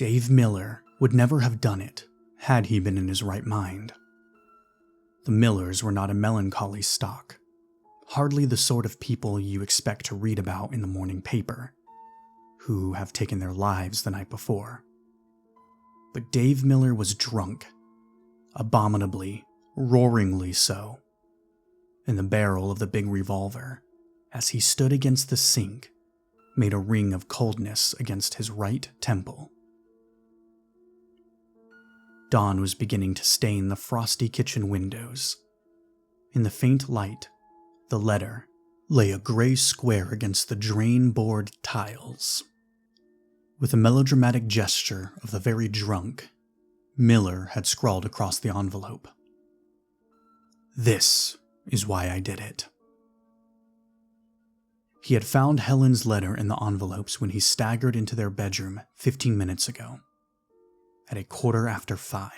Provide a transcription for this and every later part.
Dave Miller would never have done it had he been in his right mind. The Millers were not a melancholy stock, hardly the sort of people you expect to read about in the morning paper, who have taken their lives the night before. But Dave Miller was drunk, abominably, roaringly so, and the barrel of the big revolver, as he stood against the sink, made a ring of coldness against his right temple. Dawn was beginning to stain the frosty kitchen windows. In the faint light, the letter lay a gray square against the drain-board tiles. With a melodramatic gesture of the very drunk, Miller had scrawled across the envelope, "This is why I did it." He had found Helen's letter in the envelopes when he staggered into their bedroom 15 minutes ago, at 5:15.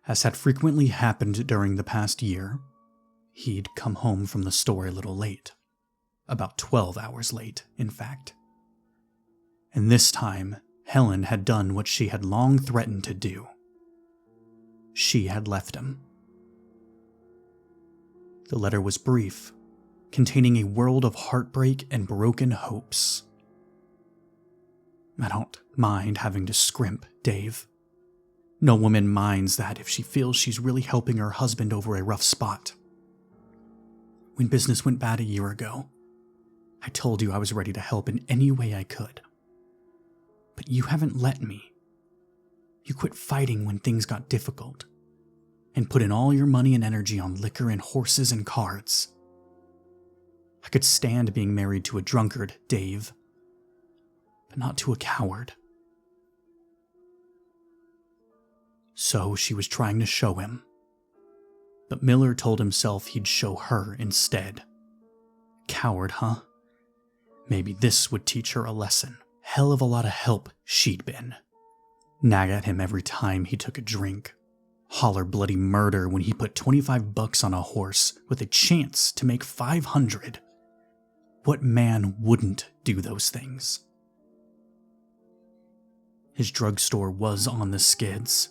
As had frequently happened during the past year, he'd come home from the store a little late, about 12 hours late, in fact. And this time, Helen had done what she had long threatened to do. She had left him. The letter was brief, containing a world of heartbreak and broken hopes. "I don't mind having to scrimp, Dave. No woman minds that if she feels she's really helping her husband over a rough spot. When business went bad a year ago, I told you I was ready to help in any way I could. But you haven't let me. You quit fighting when things got difficult, and put in all your money and energy on liquor and horses and cards. I could stand being married to a drunkard, Dave, but not to a coward." So she was trying to show him. But Miller told himself he'd show her instead. Coward, huh? Maybe this would teach her a lesson. Hell of a lot of help she'd been. Nag at him every time he took a drink. Holler bloody murder when he put $25 on a horse with a chance to make $500. What man wouldn't do those things? His drugstore was on the skids.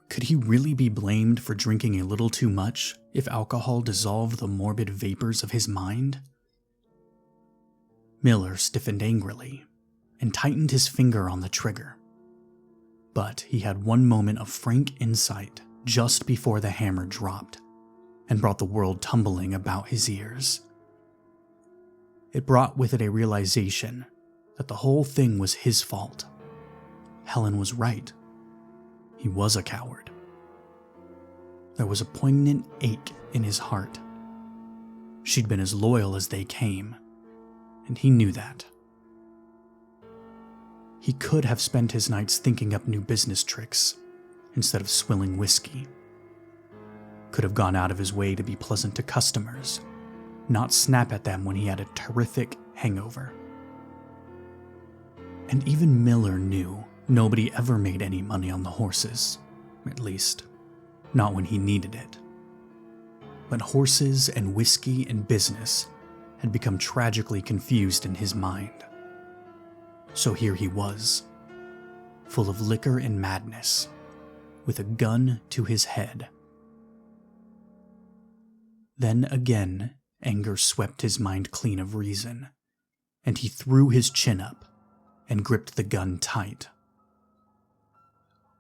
Could he really be blamed for drinking a little too much if alcohol dissolved the morbid vapors of his mind? Miller stiffened angrily and tightened his finger on the trigger. But he had one moment of frank insight just before the hammer dropped and brought the world tumbling about his ears. It brought with it a realization that the whole thing was his fault. Helen was right. He was a coward. There was a poignant ache in his heart. She'd been as loyal as they came, and he knew that. He could have spent his nights thinking up new business tricks instead of swilling whiskey. Could have gone out of his way to be pleasant to customers, not snap at them when he had a terrific hangover. And even Miller knew nobody ever made any money on the horses, at least, not when he needed it. But horses and whiskey and business had become tragically confused in his mind. So here he was, full of liquor and madness, with a gun to his head. Then again, anger swept his mind clean of reason, and he threw his chin up and gripped the gun tight.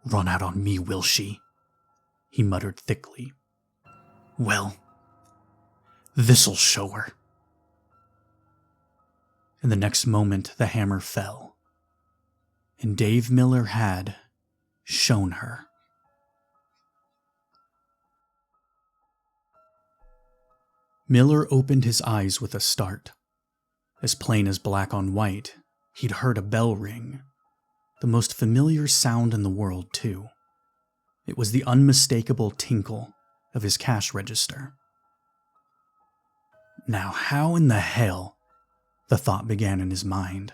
"Run out on me, will she?" he muttered thickly. "Well, this'll show her." And the next moment the hammer fell, and Dave Miller had shown her. Miller opened his eyes with a start. As plain as black on white, he'd heard a bell ring. The most familiar sound in the world, too. It was the unmistakable tinkle of his cash register. Now how in the hell? The thought began in his mind,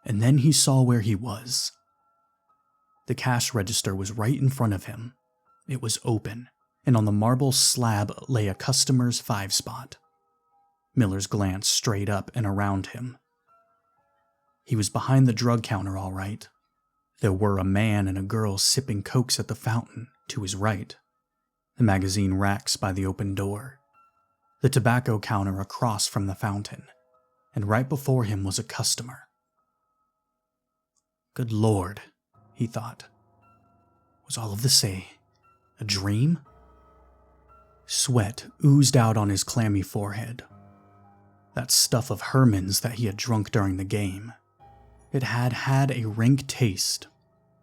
and then he saw where he was. The cash register was right in front of him. It was open, and on the marble slab lay a customer's 5-spot. Miller's glance strayed up and around him. He was behind the drug counter, all right. There were a man and a girl sipping cokes at the fountain to his right, the magazine racks by the open door, the tobacco counter across from the fountain, and right before him was a customer. Good Lord, he thought. Was all of this a dream? Sweat oozed out on his clammy forehead. That stuff of Herman's that he had drunk during the game. It had a rank taste,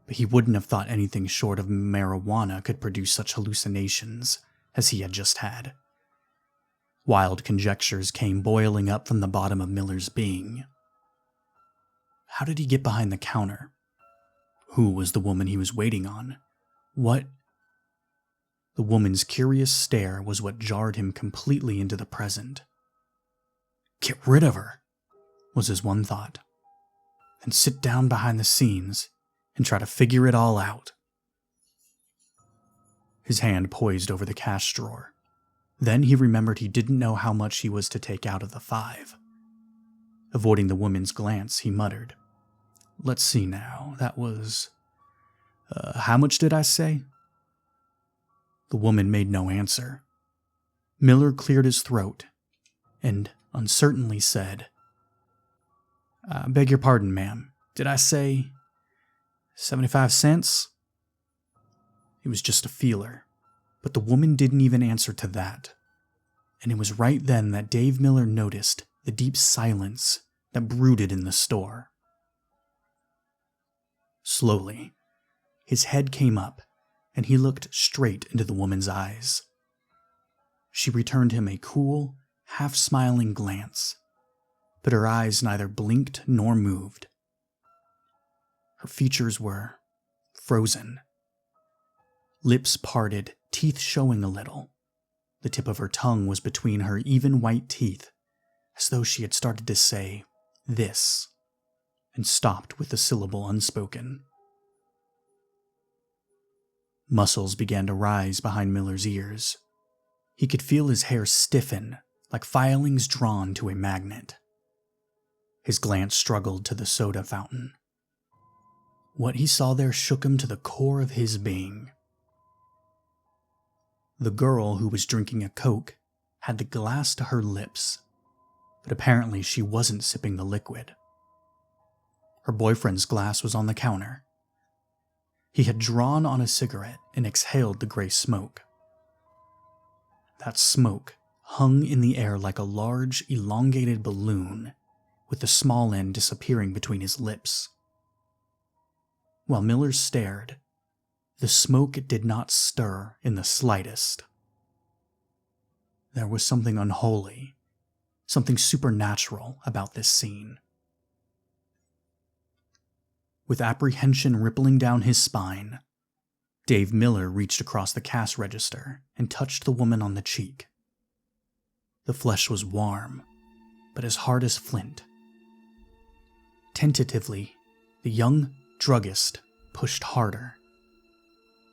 but he wouldn't have thought anything short of marijuana could produce such hallucinations as he had just had. Wild conjectures came boiling up from the bottom of Miller's being. How did he get behind the counter? Who was the woman he was waiting on? What? The woman's curious stare was what jarred him completely into the present. Get rid of her, was his one thought, and sit down behind the scenes and try to figure it all out. His hand poised over the cash drawer. Then he remembered he didn't know how much he was to take out of the 5. Avoiding the woman's glance, he muttered, Let's see now, that was... how much did I say? The woman made no answer. Miller cleared his throat and uncertainly said, I beg your pardon, ma'am. Did I say 75 cents? It was just a feeler, but the woman didn't even answer to that. And it was right then that Dave Miller noticed the deep silence that brooded in the store. Slowly, his head came up, and he looked straight into the woman's eyes. She returned him a cool, half-smiling glance, but her eyes neither blinked nor moved. Her features were frozen. Lips parted, teeth showing a little. The tip of her tongue was between her even white teeth, as though she had started to say, this, and stopped with the syllable unspoken. Muscles began to rise behind Miller's ears. He could feel his hair stiffen, like filings drawn to a magnet. His glance struggled to the soda fountain. What he saw there shook him to the core of his being. The girl who was drinking a Coke had the glass to her lips, but apparently she wasn't sipping the liquid. Her boyfriend's glass was on the counter. He had drawn on a cigarette and exhaled the gray smoke. That smoke hung in the air like a large, elongated balloon, with the small end disappearing between his lips. While Miller stared, the smoke did not stir in the slightest. There was something unholy, something supernatural about this scene. With apprehension rippling down his spine, Dave Miller reached across the cash register and touched the woman on the cheek. The flesh was warm, but as hard as flint. Tentatively, the young druggist pushed harder.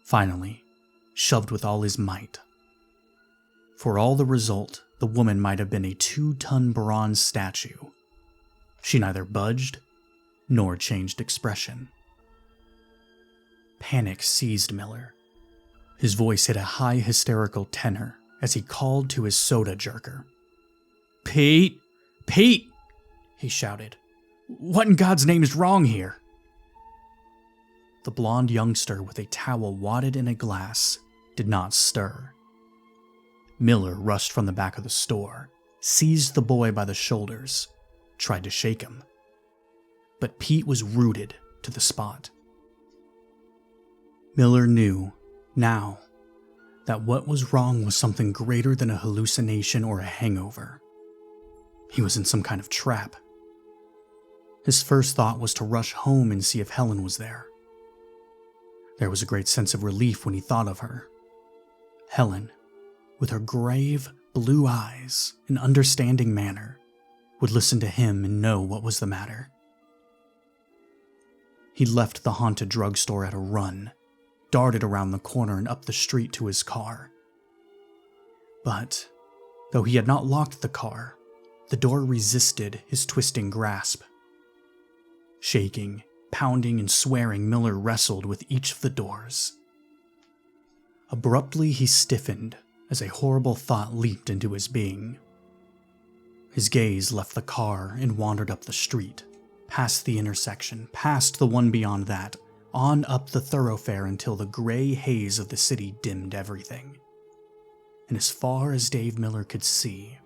Finally, shoved with all his might. For all the result, the woman might have been a 2-ton bronze statue. She neither budged nor changed expression. Panic seized Miller. His voice hit a high hysterical tenor as he called to his soda jerker. Pete! Pete! He shouted. What in God's name is wrong here? The blonde youngster with a towel wadded in a glass did not stir. Miller rushed from the back of the store, seized the boy by the shoulders, tried to shake him. But Pete was rooted to the spot. Miller knew, now, that what was wrong was something greater than a hallucination or a hangover. He was in some kind of trap. His first thought was to rush home and see if Helen was there. There was a great sense of relief when he thought of her. Helen, with her grave, blue eyes and understanding manner, would listen to him and know what was the matter. He left the haunted drugstore at a run, darted around the corner and up the street to his car. But, though he had not locked the car, the door resisted his twisting grasp. Shaking, pounding, and swearing, Miller wrestled with each of the doors. Abruptly, he stiffened as a horrible thought leaped into his being. His gaze left the car and wandered up the street, past the intersection, past the one beyond that, on up the thoroughfare until the gray haze of the city dimmed everything. And as far as Dave Miller could see,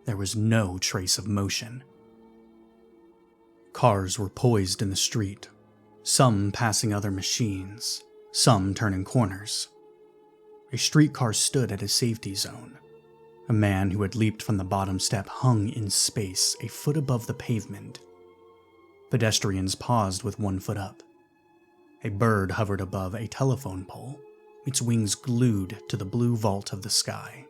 there was no trace of motion. Cars were poised in the street, some passing other machines, some turning corners. A streetcar stood at a safety zone. A man who had leaped from the bottom step hung in space, a foot above the pavement. Pedestrians paused with 1 foot up. A bird hovered above a telephone pole, its wings glued to the blue vault of the sky.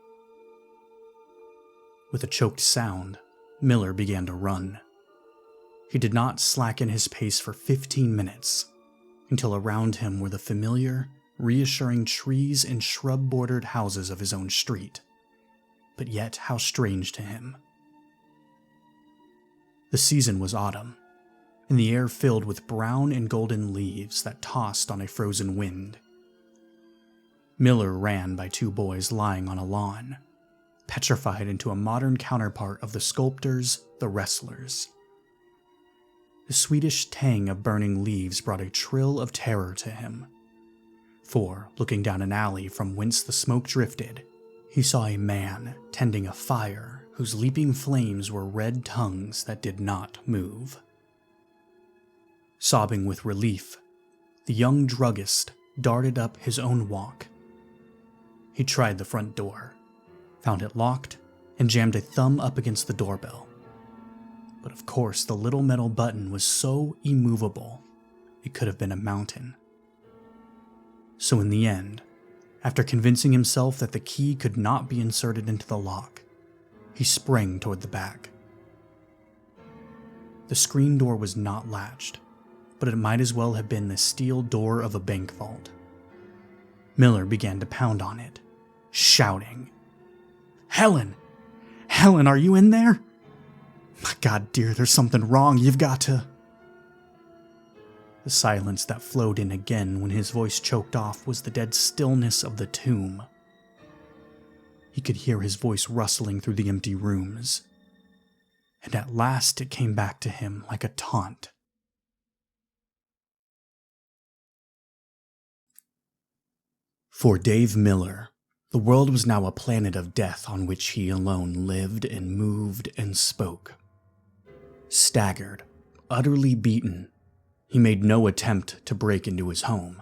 With a choked sound, Miller began to run. He did not slacken his pace for 15 minutes, until around him were the familiar, reassuring trees and shrub-bordered houses of his own street. But yet how strange to him. The season was autumn, and the air filled with brown and golden leaves that tossed on a frozen wind. Miller ran by 2 boys lying on a lawn, petrified into a modern counterpart of the sculptors, the wrestlers. The sweetish tang of burning leaves brought a trill of terror to him, for, looking down an alley from whence the smoke drifted, he saw a man tending a fire whose leaping flames were red tongues that did not move. Sobbing with relief, the young druggist darted up his own walk. He tried the front door, found it locked, and jammed a thumb up against the doorbell. But of course, the little metal button was so immovable, it could have been a mountain. So in the end, after convincing himself that the key could not be inserted into the lock, he sprang toward the back. The screen door was not latched, but it might as well have been the steel door of a bank vault. Miller began to pound on it, shouting, "Helen! Helen, are you in there? My God, dear, there's something wrong. You've got to..." The silence that flowed in again when his voice choked off was the dead stillness of the tomb. He could hear his voice rustling through the empty rooms, and at last it came back to him like a taunt. For Dave Miller, the world was now a planet of death on which he alone lived and moved and spoke. Staggered, utterly beaten, he made no attempt to break into his home,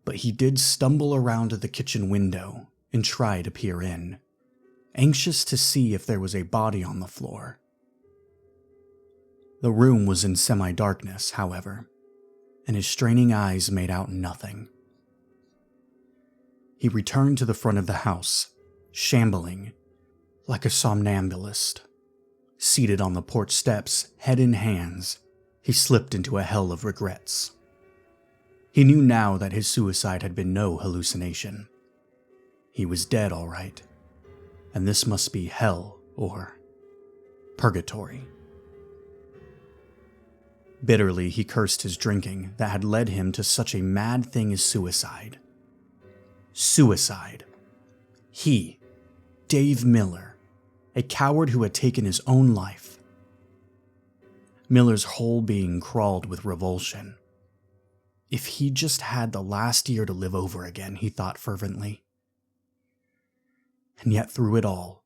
but he did stumble around to the kitchen window and try to peer in, anxious to see if there was a body on the floor. The room was in semi-darkness, however, and his straining eyes made out nothing. He returned to the front of the house, shambling like a somnambulist. Seated on the porch steps, head in hands, he slipped into a hell of regrets. He knew now that his suicide had been no hallucination. He was dead, all right, and this must be hell or purgatory. Bitterly, he cursed his drinking that had led him to such a mad thing as suicide. Suicide. He, Dave Miller, a coward who had taken his own life. Miller's whole being crawled with revulsion. If he just had the last year to live over again, he thought fervently. And yet through it all,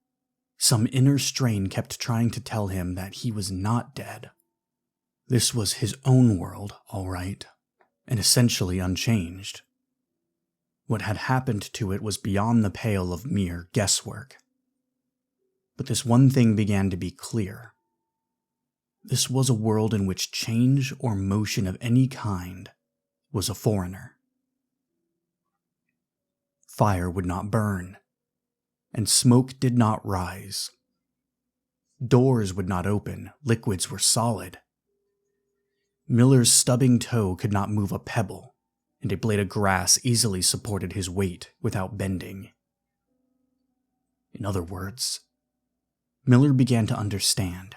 some inner strain kept trying to tell him that he was not dead. This was his own world, all right, and essentially unchanged. What had happened to it was beyond the pale of mere guesswork. But this one thing began to be clear. This was a world in which change or motion of any kind was a foreigner. Fire would not burn, and smoke did not rise. Doors would not open, liquids were solid. Miller's stubbing toe could not move a pebble, and a blade of grass easily supported his weight without bending. In other words, Miller began to understand.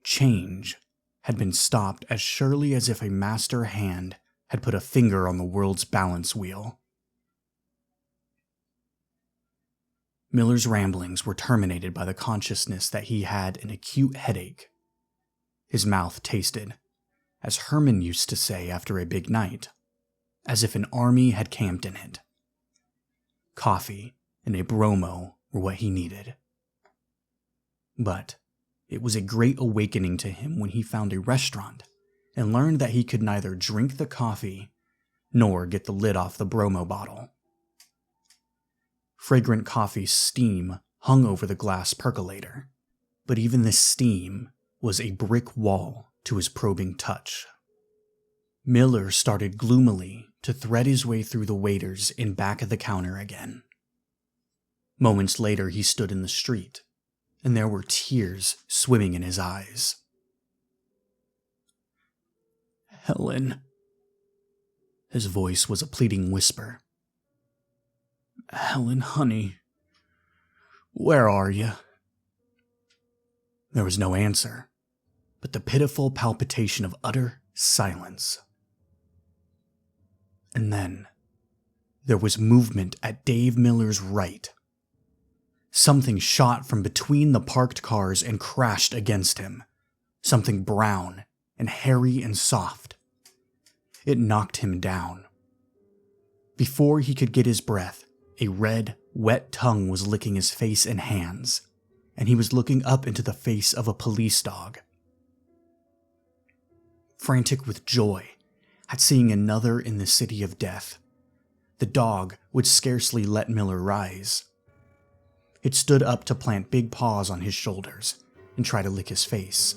Change had been stopped as surely as if a master hand had put a finger on the world's balance wheel. Miller's ramblings were terminated by the consciousness that he had an acute headache. His mouth tasted, as Herman used to say after a big night, as if an army had camped in it. Coffee and a bromo were what he needed. But it was a great awakening to him when he found a restaurant and learned that he could neither drink the coffee nor get the lid off the bromo bottle. Fragrant coffee steam hung over the glass percolator, but even this steam was a brick wall to his probing touch. Miller started gloomily to thread his way through the waiters in back of the counter again. Moments later, he stood in the street, and there were tears swimming in his eyes. "Helen." His voice was a pleading whisper. "Helen, honey, where are you?" There was no answer, but the pitiful palpitation of utter silence. And then, there was movement at Dave Miller's right. Something shot from between the parked cars and crashed against him. Something brown and hairy and soft. It knocked him down. Before he could get his breath, a red, wet tongue was licking his face and hands, and he was looking up into the face of a police dog. Frantic with joy at seeing another in the city of death, the dog would scarcely let Miller rise. It stood up to plant big paws on his shoulders and try to lick his face.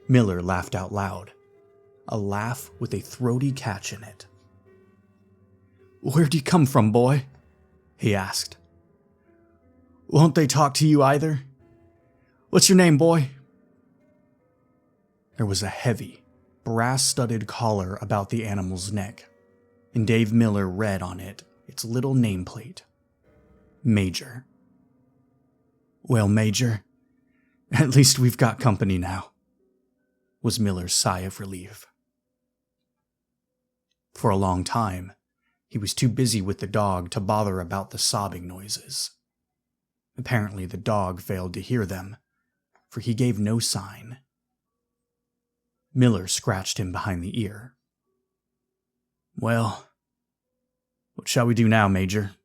Miller laughed out loud, a laugh with a throaty catch in it. "Where'd you come from, boy?" he asked. "Won't they talk to you either? What's your name, boy?" There was a heavy, brass-studded collar about the animal's neck, and Dave Miller read on it its little nameplate. Major. "Well, Major, at least we've got company now," was Miller's sigh of relief. For a long time, he was too busy with the dog to bother about the sobbing noises. Apparently, the dog failed to hear them, for he gave no sign. Miller scratched him behind the ear. "Well, what shall we do now, Major?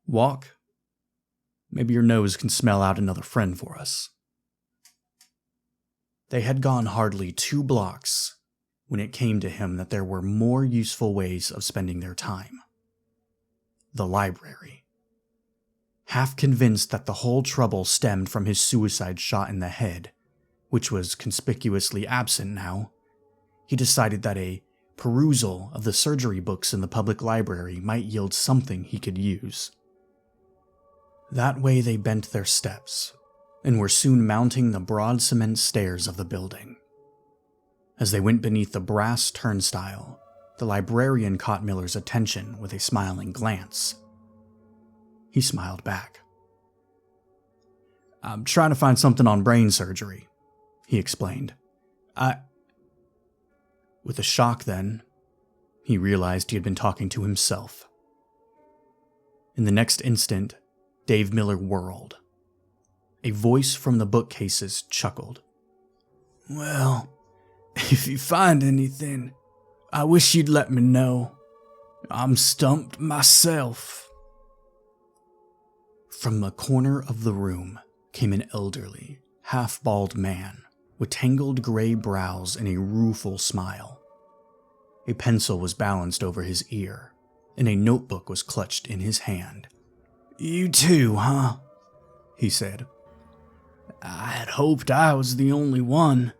Walk? Maybe your nose can smell out another friend for us." They had gone hardly 2 blocks when it came to him that there were more useful ways of spending their time. The library. Half convinced that the whole trouble stemmed from his suicide shot in the head, which was conspicuously absent now, he decided that a perusal of the surgery books in the public library might yield something he could use. That way they bent their steps, and were soon mounting the broad cement stairs of the building. As they went beneath the brass turnstile, the librarian caught Miller's attention with a smiling glance. He smiled back. "I'm trying to find something on brain surgery," he explained. With a shock then, he realized he had been talking to himself. In the next instant, Dave Miller whirled. A voice from the bookcases chuckled. "Well, if you find anything, I wish you'd let me know. I'm stumped myself." From the corner of the room came an elderly, half-bald man with tangled gray brows and a rueful smile. A pencil was balanced over his ear, and a notebook was clutched in his hand. "You too, huh?" he said. "I had hoped I was the only one."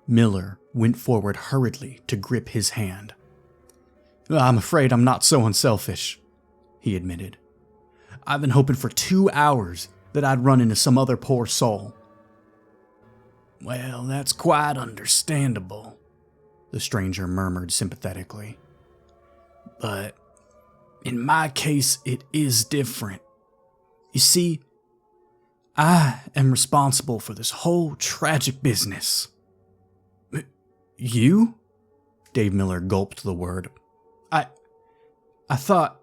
Miller went forward hurriedly to grip his hand. "I'm afraid I'm not so unselfish," he admitted. "I've been hoping for 2 hours that I'd run into some other poor soul." "Well, that's quite understandable," the stranger murmured sympathetically. "But in my case, it is different. You see, I am responsible for this whole tragic business. You? Dave Miller gulped the word. I thought...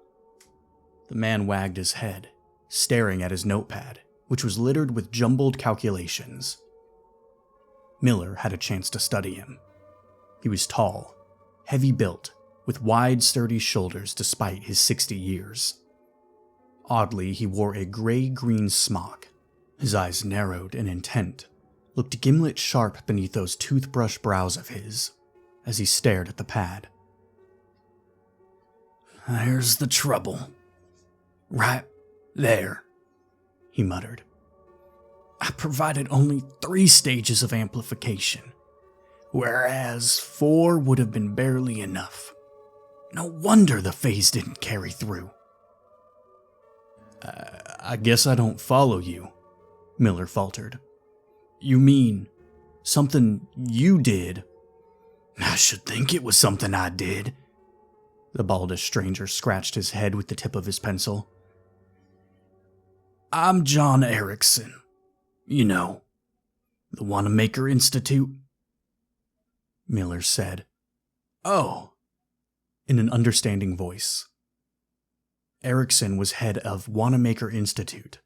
The man wagged his head, staring at his notepad, which was littered with jumbled calculations. Miller had a chance to study him. He was tall, heavy built, with wide, sturdy shoulders despite his 60 years. Oddly, he wore a gray-green smock. His eyes narrowed and intent, looked gimlet-sharp beneath those toothbrush brows of his, as he stared at the pad. "There's the trouble. Right there," he muttered. "I provided only 3 stages of amplification, whereas 4 would have been barely enough. No wonder the phase didn't carry through." I guess I don't follow you," Miller faltered. "You mean something you did?" "I should think it was something I did." The baldish stranger scratched his head with the tip of his pencil. "I'm John Erickson. You know, the Wanamaker Institute." Miller said, "Oh," in an understanding voice. Erickson was head of Wanamaker Institute,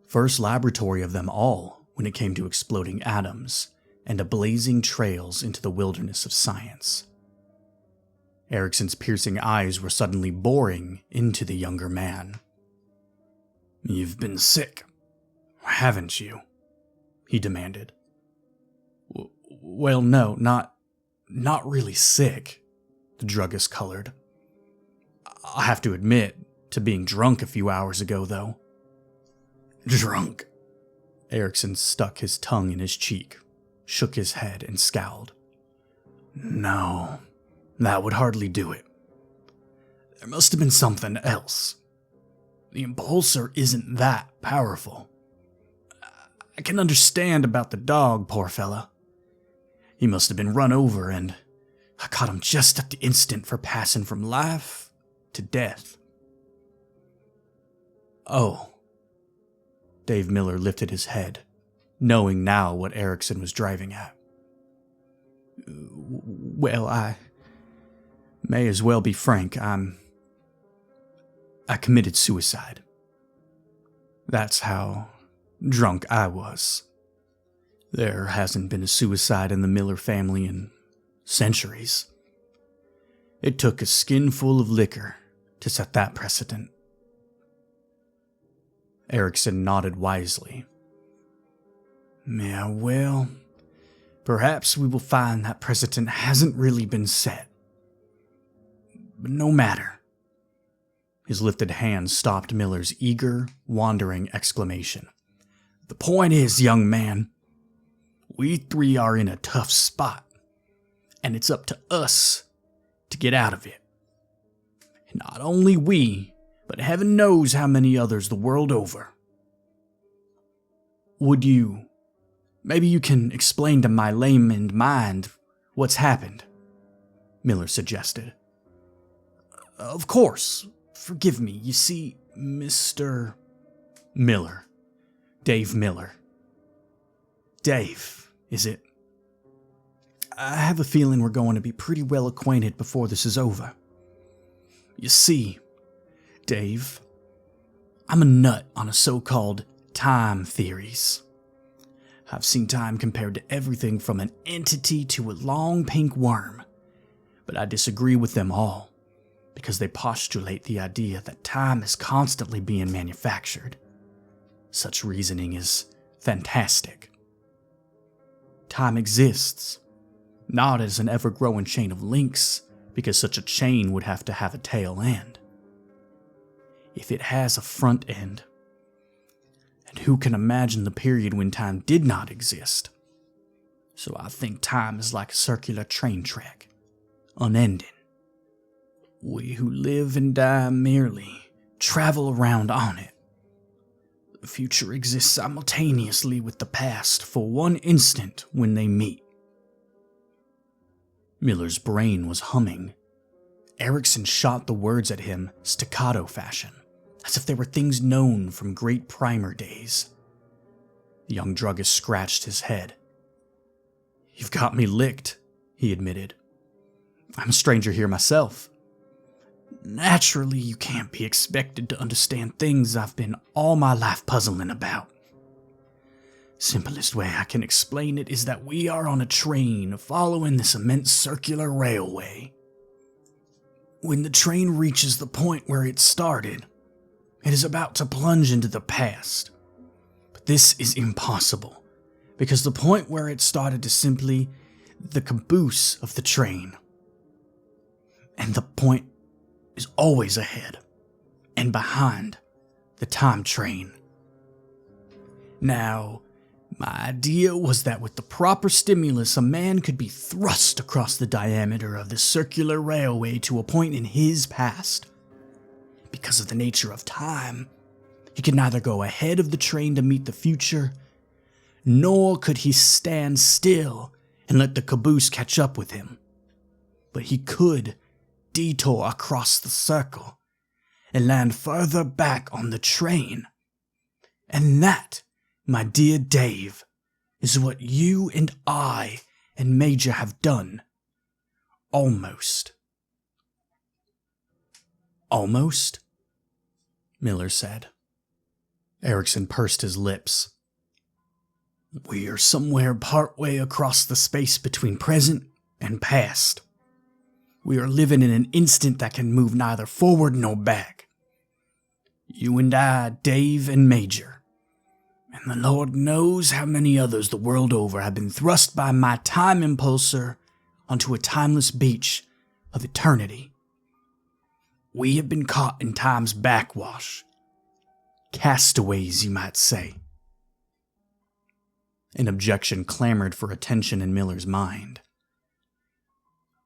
first laboratory of them all when it came to exploding atoms and blazing trails into the wilderness of science. Erickson's piercing eyes were suddenly boring into the younger man. "You've been sick, haven't you?" he demanded. "Well, no, not really sick," the druggist colored. "I have to admit to being drunk a few hours ago, though." "Drunk?" Erickson stuck his tongue in his cheek, shook his head, and scowled. "No, that would hardly do it. There must have been something else. The impulsor isn't that powerful. I can understand about the dog, poor fella. He must have been run over, and I caught him just at the instant for passing from life to death." "Oh." Dave Miller lifted his head, knowing now what Erickson was driving at. "Well, I may as well be frank. I committed suicide. That's how drunk I was. There hasn't been a suicide in the Miller family in centuries. It took a skinful of liquor to set that precedent." Erickson nodded wisely. "Yeah, well, perhaps we will find that precedent hasn't really been set. But no matter." His lifted hand stopped Miller's eager, wandering exclamation. "The point is, young man, we 3 are in a tough spot, and it's up to us to get out of it. Not only we, but heaven knows how many others the world over." Maybe you can explain to my layman mind what's happened," Miller suggested. "Of course. Forgive me. You see, Mr. Miller. Dave Miller. Dave, is it? I have a feeling we're going to be pretty well acquainted before this is over. You see, Dave, I'm a nut on a so-called time theories. I've seen time compared to everything from an entity to a long pink worm, but I disagree with them all because they postulate the idea that time is constantly being manufactured. Such reasoning is fantastic. Time exists, not as an ever-growing chain of links, because such a chain would have to have a tail end. If it has a front end, and who can imagine the period when time did not exist? So I think time is like a circular train track, unending. We who live and die merely travel around on it. The future exists simultaneously with the past for one instant when they meet." Miller's brain was humming. Erickson shot the words at him staccato fashion, as if they were things known from great primer days. The young druggist scratched his head. "You've got me licked," he admitted. I'm a stranger here myself. Naturally, you can't be expected to understand things I've been all my life puzzling about. Simplest way I can explain it is that we are on a train following this immense circular railway. When the train reaches the point where it started, it is about to plunge into the past. But this is impossible, because the point where it started is simply the caboose of the train. And the point is always ahead and behind the time train. Now, my idea was that with the proper stimulus, a man could be thrust across the diameter of the circular railway to a point in his past. Because of the nature of time, he could neither go ahead of the train to meet the future, nor could he stand still and let the caboose catch up with him. But he could detour across the circle and land further back on the train. And that, my dear Dave, is what you and I and Major have done. Almost. Almost? Miller said. Erickson pursed his lips. We are somewhere partway across the space between present and past. We are living in an instant that can move neither forward nor back. You and I, Dave and Major, and the Lord knows how many others the world over have been thrust by my time impulsor onto a timeless beach of eternity. We have been caught in time's backwash. Castaways, you might say. An objection clamored for attention in Miller's mind.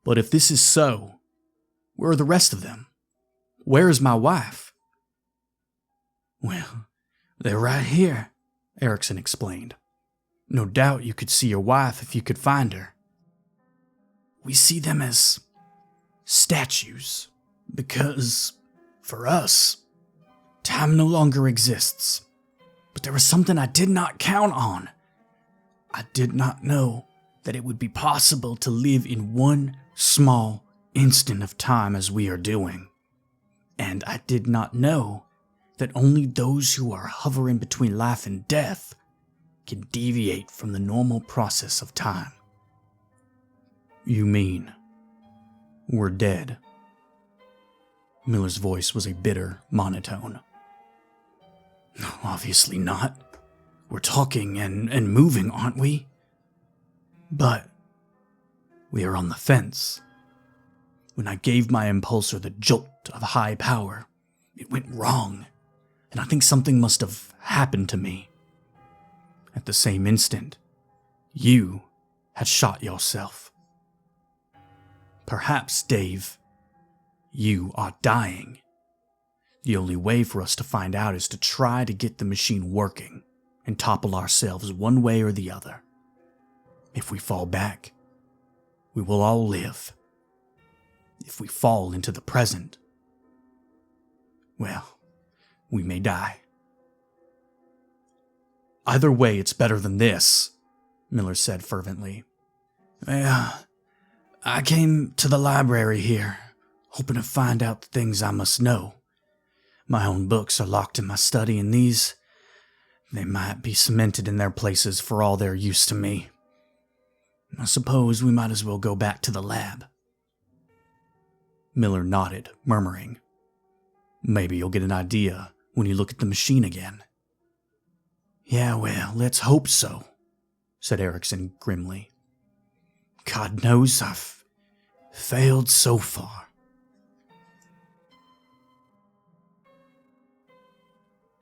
But if this is so, where are the rest of them? Where is my wife? Well, they're right here, Erickson explained. No doubt you could see your wife if you could find her. We see them as statues, because, for us, time no longer exists. But there was something I did not count on. I did not know that it would be possible to live in one small instant of time as we are doing. And I did not know that only those who are hovering between life and death can deviate from the normal process of time. You mean we're dead? Miller's voice was a bitter monotone. Obviously not. We're talking and moving, aren't we? But we are on the fence. When I gave my impulsor the jolt of high power, it went wrong, and I think something must have happened to me. At the same instant, you had shot yourself. Perhaps, Dave, you are dying. The only way for us to find out is to try to get the machine working and topple ourselves one way or the other. If we fall back, we will all live. If we fall into the present, well, we may die. Either way, it's better than this, Miller said fervently. Well, I came to the library here, hoping to find out the things I must know. My own books are locked in my study, and these, they might be cemented in their places for all their use to me. I suppose we might as well go back to the lab. Miller nodded, murmuring, Maybe you'll get an idea when you look at the machine again. Yeah, well, let's hope so, said Erickson grimly. God knows I've failed so far.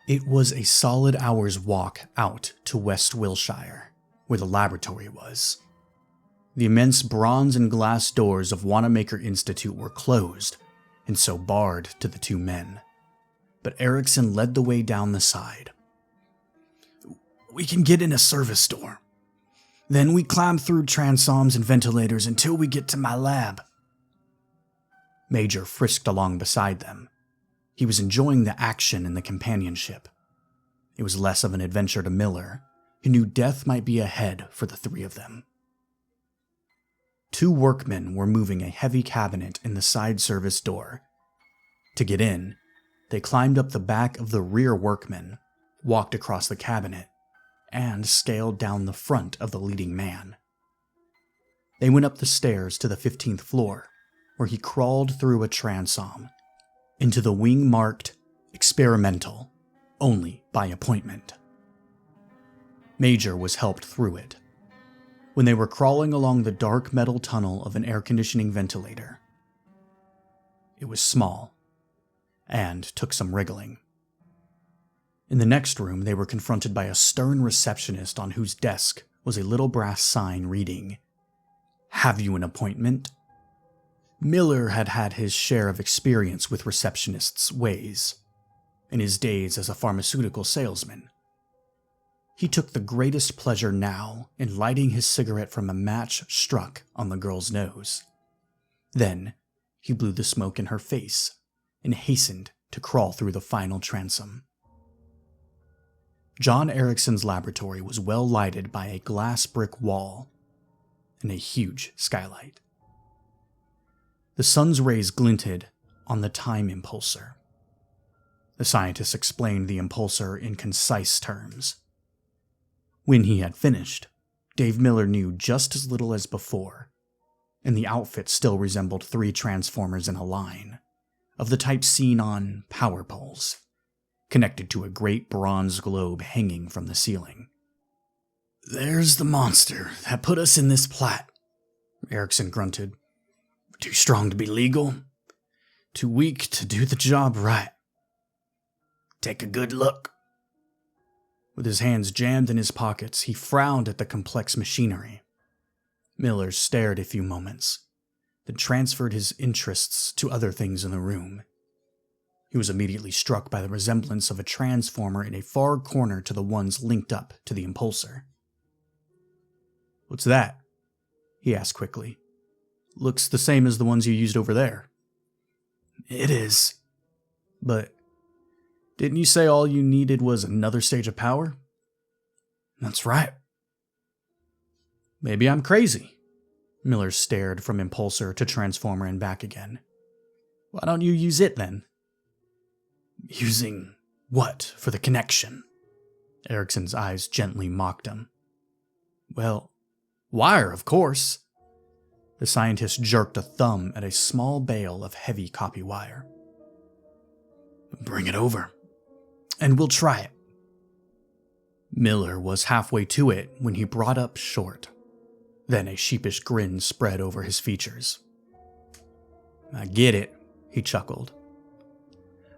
It was a solid hour's walk out to West Wilshire, where the laboratory was. The immense bronze and glass doors of Wanamaker Institute were closed, and so barred to the two men. But Erickson led the way down the side. We can get in a service door. Then we climb through transoms and ventilators until we get to my lab. Major frisked along beside them. He was enjoying the action and the companionship. It was less of an adventure to Miller, who knew death might be ahead for the three of them. 2 workmen were moving a heavy cabinet in the side service door. To get in, they climbed up the back of the rear workman, walked across the cabinet, and scaled down the front of the leading man. They went up the stairs to the 15th floor, where he crawled through a transom, into the wing marked experimental, only by appointment. Major was helped through it. When they were crawling along the dark metal tunnel of an air conditioning ventilator, it was small, and took some wriggling. In the next room, they were confronted by a stern receptionist on whose desk was a little brass sign reading, "Have you an appointment?" Miller had had his share of experience with receptionists' ways, in his days as a pharmaceutical salesman. He took the greatest pleasure now in lighting his cigarette from a match struck on the girl's nose. Then, he blew the smoke in her face and hastened to crawl through the final transom. John Erickson's laboratory was well lighted by a glass brick wall and a huge skylight. The sun's rays glinted on the time impulsor. The scientist explained the impulsor in concise terms. When he had finished, Dave Miller knew just as little as before, and the outfit still resembled 3 transformers in a line, of the type seen on power poles, connected to a great bronze globe hanging from the ceiling. "There's the monster that put us in this plight," Erickson grunted. "Too strong to be legal, too weak to do the job right. Take a good look." With his hands jammed in his pockets, he frowned at the complex machinery. Miller stared a few moments, then transferred his interests to other things in the room. He was immediately struck by the resemblance of a transformer in a far corner to the ones linked up to the impulsor. "What's that?" he asked quickly. "Looks the same as the ones you used over there." "It is. But didn't you say all you needed was another stage of power?" "That's right." "Maybe I'm crazy." Miller stared from impulsor to transformer and back again. "Why don't you use it then?" "Using what for the connection?" Erickson's eyes gently mocked him. "Well, wire, of course." The scientist jerked a thumb at a small bale of heavy copy wire. "Bring it over, and we'll try it." Miller was halfway to it when he brought up short. Then a sheepish grin spread over his features. "I get it," he chuckled.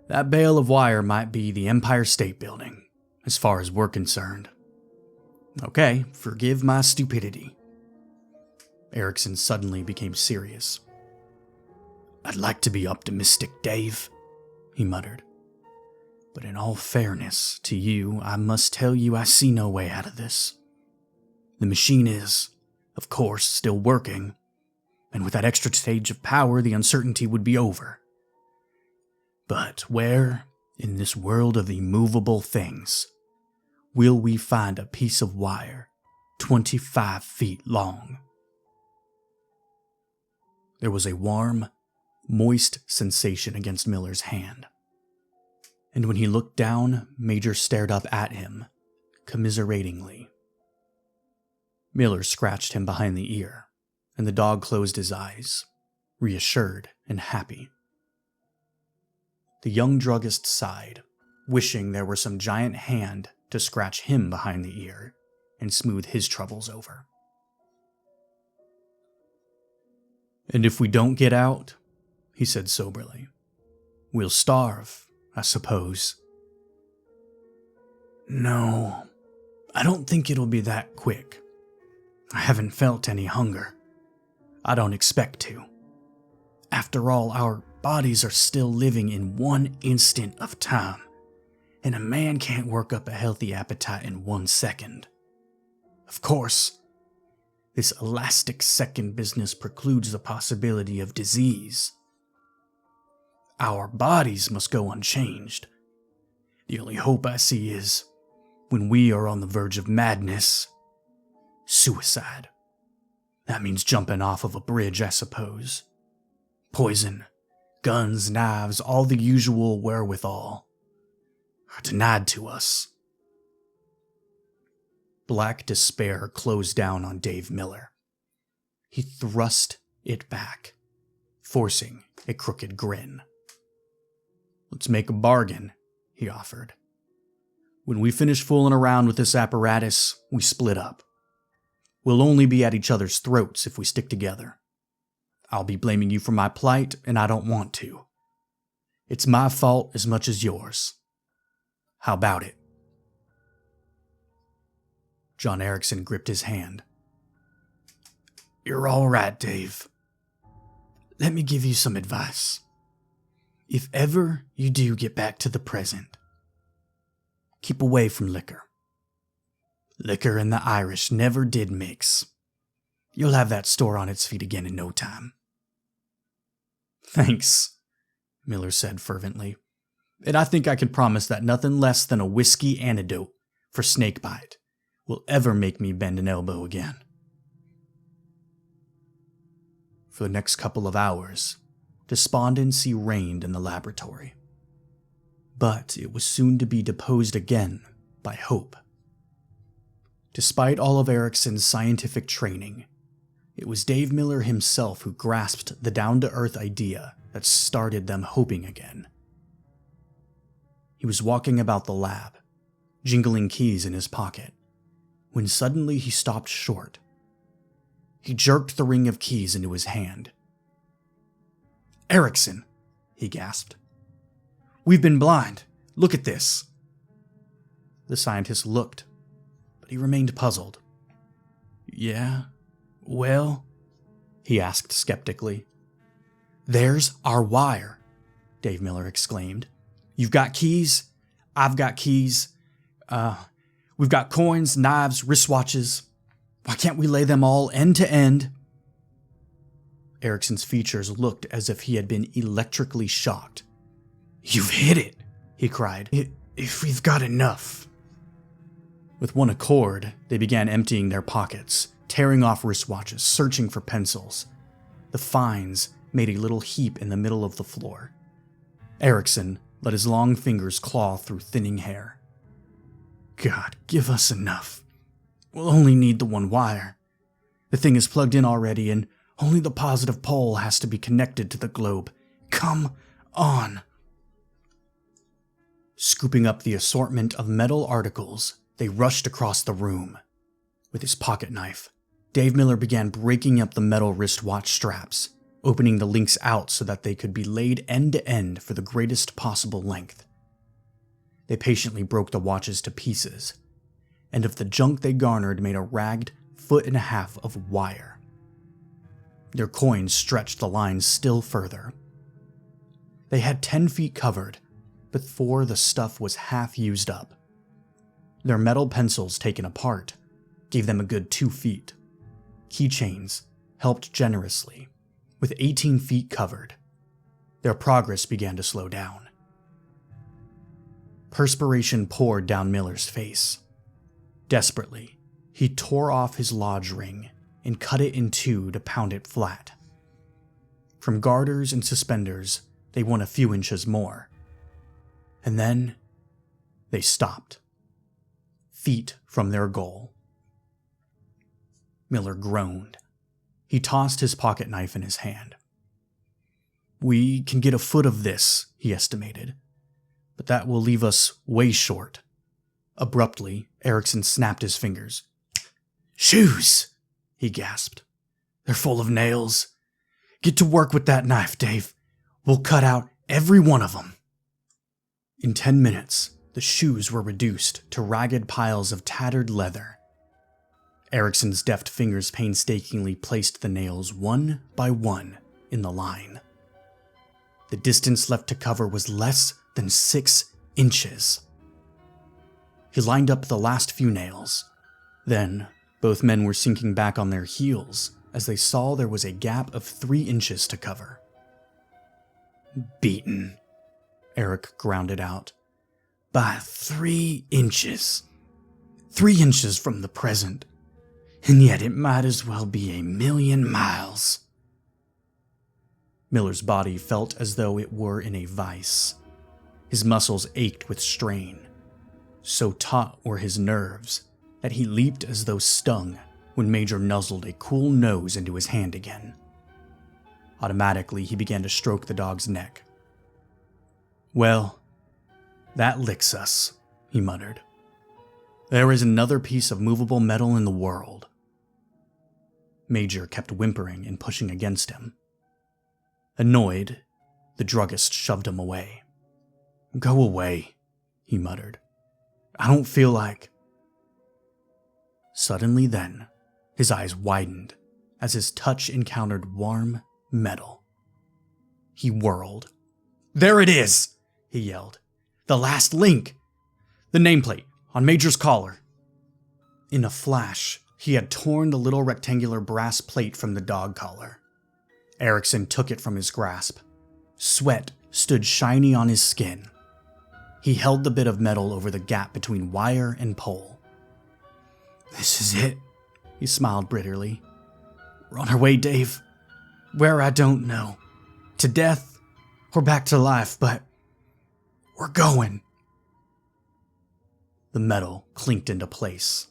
"That bale of wire might be the Empire State Building, as far as we're concerned. Okay, forgive my stupidity." Erickson suddenly became serious. "I'd like to be optimistic, Dave," he muttered. "But in all fairness to you, I must tell you I see no way out of this. The machine is, of course, still working, and with that extra stage of power, the uncertainty would be over. But where, in this world of immovable things, will we find a piece of wire 25 feet long?" There was a warm, moist sensation against Miller's hand. And when he looked down, Major stared up at him, commiseratingly. Miller scratched him behind the ear, and the dog closed his eyes, reassured and happy. The young druggist sighed, wishing there were some giant hand to scratch him behind the ear and smooth his troubles over. "And if we don't get out," he said soberly, "we'll starve, I suppose." "No, I don't think it'll be that quick. I haven't felt any hunger. I don't expect to. After all, our bodies are still living in one instant of time, and a man can't work up a healthy appetite in 1 second. Of course, this elastic second business precludes the possibility of disease. Our bodies must go unchanged. The only hope I see is, when we are on the verge of madness, suicide. That means jumping off of a bridge, I suppose. Poison, guns, knives, all the usual wherewithal are denied to us. Black despair closed down on Dave Miller. He thrust it back, forcing a crooked grin. Let's make a bargain, he offered. When we finish fooling around with this apparatus, we split up. We'll only be at each other's throats if we stick together. I'll be blaming you for my plight, and I don't want to. It's my fault as much as yours. How about it? John Erickson gripped his hand. You're all right, Dave. Let me give you some advice. If ever you do get back to the present, keep away from liquor. Liquor and the Irish never did mix. You'll have that store on its feet again in no time. Thanks, Miller said fervently. And I think I can promise that nothing less than a whiskey antidote for snakebite will ever make me bend an elbow again. For the next couple of hours, despondency reigned in the laboratory. But it was soon to be deposed again by hope. Despite all of Erickson's scientific training, it was Dave Miller himself who grasped the down-to-earth idea that started them hoping again. He was walking about the lab, jingling keys in his pocket, when suddenly he stopped short. He jerked the ring of keys into his hand. Erickson, he gasped. We've been blind. Look at this. The scientist looked, but he remained puzzled. Yeah, well, he asked skeptically. There's our wire, Dave Miller exclaimed. You've got keys, I've got keys. We've got coins, knives, wristwatches. Why can't we lay them all end to end? Erickson's features looked as if he had been electrically shocked. You've hit it, he cried. If we've got enough. With one accord, they began emptying their pockets, tearing off wristwatches, searching for pencils. The finds made a little heap in the middle of the floor. Erickson let his long fingers claw through thinning hair. God, give us enough. We'll only need the one wire. The thing is plugged in already, and only the positive pole has to be connected to the globe. Come on. Scooping up the assortment of metal articles, they rushed across the room. With his pocket knife, Dave Miller began breaking up the metal wristwatch straps, opening the links out so that they could be laid end to end for the greatest possible length. They patiently broke the watches to pieces, and of the junk they garnered made a ragged 1.5 feet of wire. Their coins stretched the lines still further. They had 10 feet covered, before the stuff was half used up. Their metal pencils taken apart gave them a good 2 feet. Keychains helped generously. With 18 feet covered, their progress began to slow down. Perspiration poured down Miller's face. Desperately, he tore off his lodge ring and cut it in two to pound it flat. From garters and suspenders, they won a few inches more. And then, they stopped. Feet from their goal. Miller groaned. He tossed his pocket knife in his hand. We can get a foot of this, he estimated, but that will leave us way short. Abruptly, Erickson snapped his fingers. Shoes, he gasped. They're full of nails. Get to work with that knife, Dave. We'll cut out every one of them. In 10 minutes, the shoes were reduced to ragged piles of tattered leather. Erickson's deft fingers painstakingly placed the nails one by one in the line. The distance left to cover was less than 6 inches. He lined up the last few nails. Then, both men were sinking back on their heels as they saw there was a gap of 3 inches to cover. Beaten, Eric grounded out. By 3 inches. 3 inches from the present. and yet it might as well be 1,000,000 miles. Miller's body felt as though it were in a vice. His muscles ached with strain. So taut were his nerves that he leaped as though stung when Major nuzzled a cool nose into his hand again. Automatically, he began to stroke the dog's neck. "Well, that licks us," he muttered. "There is another piece of movable metal in the world." Major kept whimpering and pushing against him. Annoyed, the druggist shoved him away. "Go away," he muttered. "I don't feel like..." Suddenly then, his eyes widened as his touch encountered warm metal. He whirled. "There it is!" he yelled. "The last link! The nameplate on Major's collar." In a flash, he had torn the little rectangular brass plate from the dog collar. Emerson took it from his grasp. Sweat stood shiny on his skin. He held the bit of metal over the gap between wire and pole. "This is it," he smiled bitterly. "We're on our way, Dave. Where, I don't know. To death or back to life, but we're going." The metal clinked into place.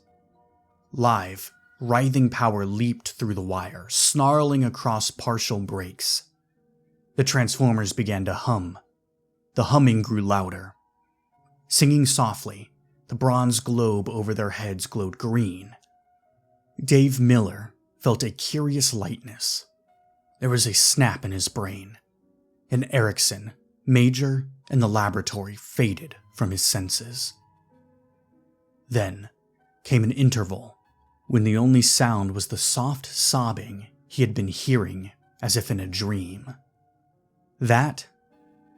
Live, writhing power leaped through the wire, snarling across partial breaks. The transformers began to hum. The humming grew louder. Singing softly, the bronze globe over their heads glowed green. Dave Miller felt a curious lightness. There was a snap in his brain, and Emerson, Major, and the laboratory faded from his senses. Then came an interval when the only sound was the soft sobbing he had been hearing as if in a dream. That,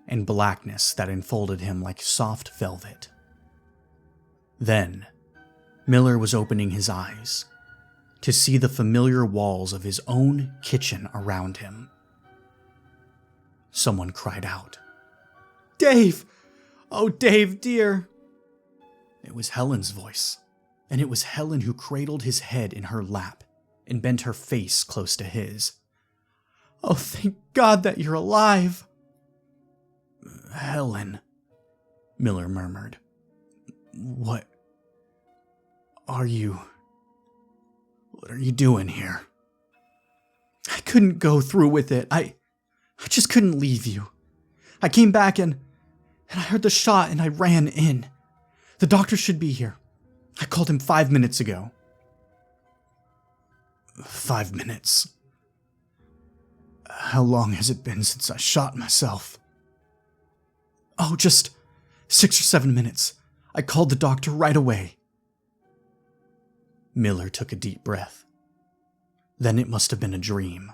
and blackness that enfolded him like soft velvet. Then, Miller was opening his eyes to see the familiar walls of his own kitchen around him. Someone cried out, "Dave! Oh, Dave, dear!" It was Helen's voice, and it was Helen who cradled his head in her lap and bent her face close to his. "Oh, thank God that you're alive!" "Helen," Miller murmured. What are you doing here?" "I couldn't go through with it. I just couldn't leave you. I came back and I heard the shot and I ran in. The doctor should be here. I called him 5 minutes ago." 5 minutes? How long has it been since I shot myself?" "Oh, just 6 or 7 minutes. I called the doctor right away." Miller took a deep breath. Then it must have been a dream.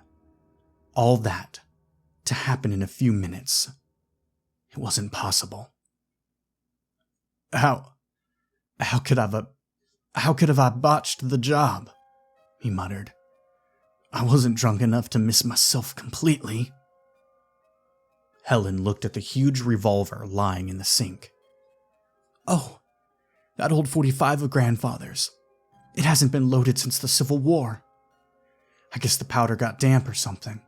All that to happen in a few minutes. It wasn't possible. How could have I botched the job?" he muttered. "I wasn't drunk enough to miss myself completely." Helen looked at the huge revolver lying in the sink. "Oh, that old .45 of Grandfather's. It hasn't been loaded since the Civil War. I guess the powder got damp or something.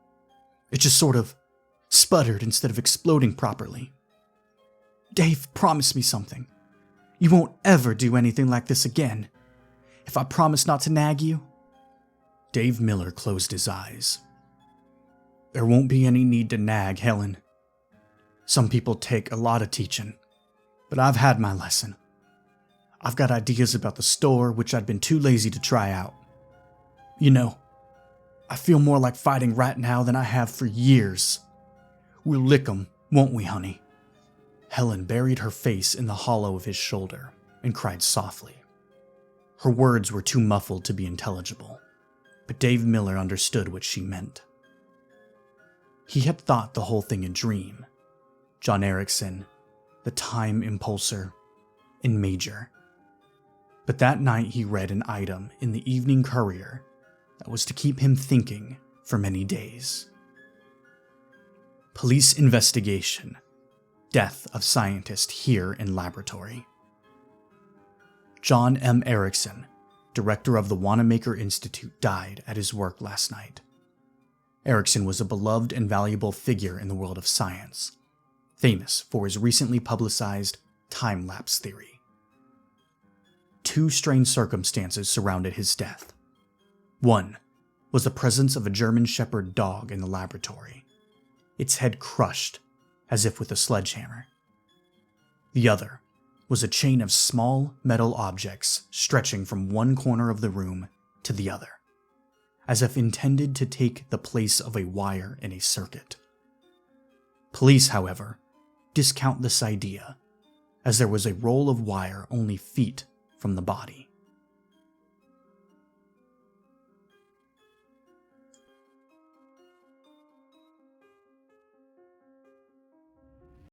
It just sort of sputtered instead of exploding properly. Dave, promise me something. You won't ever do anything like this again. If I promise not to nag you." Dave Miller closed his eyes. "There won't be any need to nag, Helen. Some people take a lot of teaching, but I've had my lesson. I've got ideas about the store which I'd been too lazy to try out. You know, I feel more like fighting right now than I have for years. We'll lick 'em, won't we, honey?" Helen buried her face in the hollow of his shoulder and cried softly. Her words were too muffled to be intelligible, but Dave Miller understood what she meant. He had thought the whole thing a dream. John Emerson, the time impulsor, and Major. But that night he read an item in the Evening Courier that was to keep him thinking for many days. Police investigation. Death of scientist here in laboratory. John M. Emerson director of the Wanamaker Institute, died at his work last night. Erickson was a beloved and valuable figure in the world of science, famous for his recently publicized time-lapse theory. Two strange circumstances surrounded his death. One was the presence of a German Shepherd dog in the laboratory, its head crushed as if with a sledgehammer. The other was a chain of small metal objects stretching from one corner of the room to the other, as if intended to take the place of a wire in a circuit. Police, however, discount this idea, as there was a roll of wire only feet from the body.